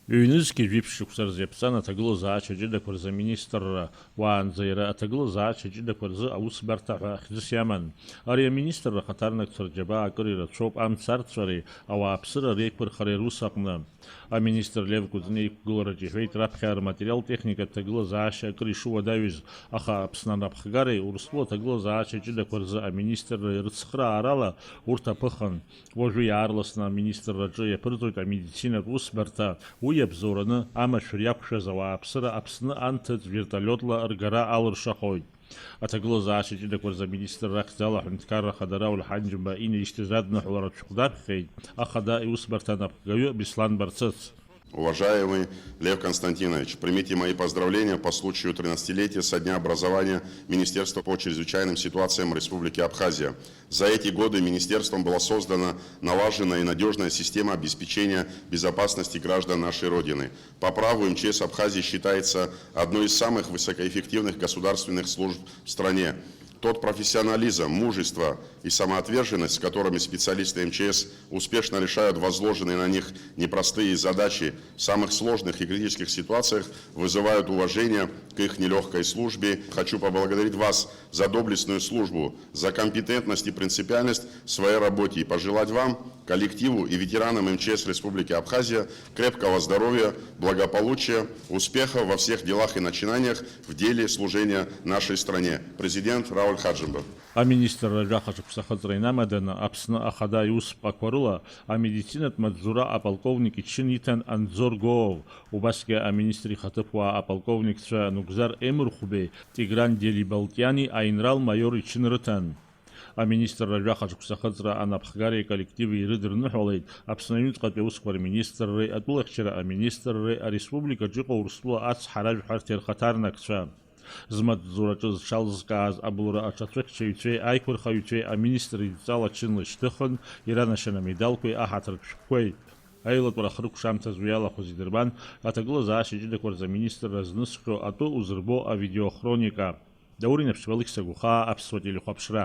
Ҩнызқьи жәиԥшьықәса рзы иаԥҵан аҭагылазаашьа ҷыдақәа рзы аминистрра уаанӡа иара аҭагылазаашьа ҷыдақәа рзы аусбарҭа ҳәа хьӡыс иаман. Ари аминистрра ахаҭарнакцәа рџьабаа акыр ирацәоуп амц арцәареи ауааԥсыра реиқәырхареи рус аҟны. Аминистр Лев Кәыҵниа иқәгылараҿы иҳәеит, раԥхьа рматериалтехникатә ҭагылазаашьа акыр ишуадаҩыз, аха Аԥсны анапхгареи Урыстәыла аҭагылазаашьа ҷыдақәа рзы аминистрра рыцхыраарала урҭ аԥыхан. Уажәы иаарласны аминистрраҿы иаԥырҵоит амедицинатә усбарҭа. Уи иабзоураны амашәыр иақәшәаз ауааԥсыра Аԥсны анҭыҵ вертолиотла ргара алыршахоит. Аҭагылазаашьа ҷыдақәа рзы аминистрра ахьӡала аҳәынҭқарра ахадара Улҳанџьымба инеишьҭыз адныҳәаларатә шәҟәдаԥхьеит ахада иусбарҭа анапхгаҩы Беслан Барцыц. Уважаемый Лев Константинович, примите мои поздравления по случаю 13-летия со дня образования Министерства по чрезвычайным ситуациям Республики Абхазия. За эти годы Министерством была создана налаженная и надежная система обеспечения безопасности граждан нашей Родины. По праву МЧС Абхазии считается одной из самых высокоэффективных государственных служб в стране. Тот профессионализм, мужество и самоотверженность, с которыми специалисты МЧС успешно решают возложенные на них непростые задачи в самых сложных и критических ситуациях, вызывают уважение к их нелегкой службе. Хочу поблагодарить вас за доблестную службу, за компетентность и принципиальность в своей работе и пожелать вам, коллективу и ветеранам МЧС Республики Абхазия крепкого здоровья, благополучия, успехов во всех делах и начинаниях в деле служения нашей стране. Президент Рауль Хаджимба. Аминистрра жәахаҿықәса ахыҵра инамаданы Аԥсны ахада иусԥҟақәа рыла амедицинатә маҵзура аполковник ичын иҭан Анзор Гоов, убасгьы аминистр ихаҭыԥуаа аполковникцәа Нугзар Емырхәбеи, Тигран Делибалтиани, аинрал-майор ичын рыҭан. Аминистрра жәахаҿықәса ахыҵра анапхгареи коллективи ирыдырныҳәалеит Аԥсны аҩныҵҟатәи аусқәа рминистрреи, атәылахьчара аминистрреи, ареспубликаҿы иҟоу Урыстәыла ацҳаражәҳәарҭеи рхаҭарнакцәа. Змаҵзураҿы зҽалзкааз абылра аҿаҵәыхьчаҩцәеи, аиқәырхаҩцәеи аминистр идҵала ҽынла ишьҭыхын, иранашьан амедалқәеи аҳаҭыртә шәҟәқәеи. Аилатәара хрықәшамҭаз уи иалахәыз идырбан аҭагылазаашьа ҷыдақәа рзы аминистрра знысхьо атәы узырбо авидеохроника. Даурин Аԥшьбалықь Сагәхаа, Аԥсуа телехәаԥшра.